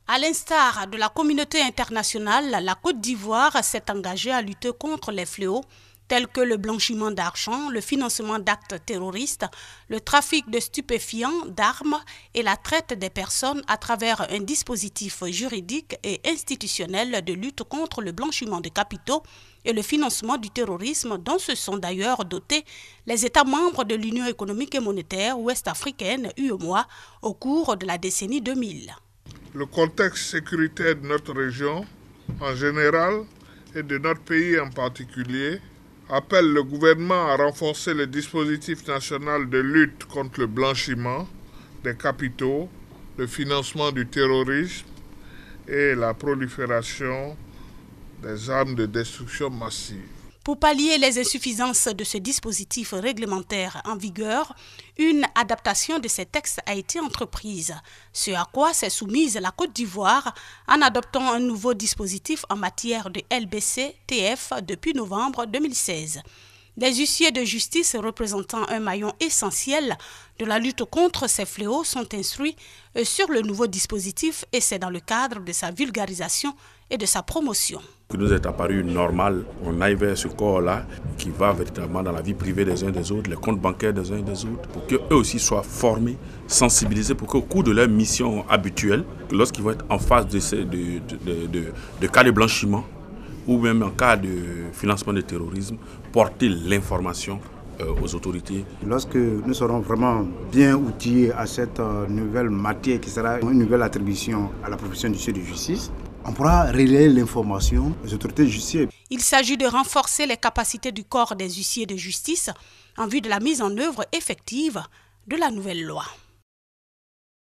À l'instar de la communauté internationale, la Côte d'Ivoire s'est engagée à lutter contre les fléaux tels que le blanchiment d'argent, le financement d'actes terroristes, le trafic de stupéfiants, d'armes et la traite des personnes à travers un dispositif juridique et institutionnel de lutte contre le blanchiment de capitaux et le financement du terrorisme dont se sont d'ailleurs dotés les États membres de l'Union économique et monétaire ouest-africaine, UEMOA, au cours de la décennie 2000. Le contexte sécuritaire de notre région en général et de notre pays en particulier appelle le gouvernement à renforcer le dispositif national de lutte contre le blanchiment des capitaux, le financement du terrorisme et la prolifération des armes de destruction massive. Pour pallier les insuffisances de ce dispositif réglementaire en vigueur, une adaptation de ces textes a été entreprise, ce à quoi s'est soumise la Côte d'Ivoire en adoptant un nouveau dispositif en matière de LBC-TF depuis novembre 2016. Des huissiers de justice représentant un maillon essentiel de la lutte contre ces fléaux sont instruits sur le nouveau dispositif et c'est dans le cadre de sa vulgarisation et de sa promotion. Il nous est apparu normal, on aille vers ce corps-là qui va véritablement dans la vie privée des uns des autres, les comptes bancaires des uns et des autres, pour qu'eux aussi soient formés, sensibilisés, pour qu'au cours de leur mission habituelle, lorsqu'ils vont être en face de cas de blanchiment, ou même en cas de financement de terrorisme, porter l'information aux autorités. Lorsque nous serons vraiment bien outillés à cette nouvelle matière qui sera une nouvelle attribution à la profession d'huissier de justice, on pourra relayer l'information aux autorités judiciaires. Il s'agit de renforcer les capacités du corps des huissiers de justice en vue de la mise en œuvre effective de la nouvelle loi.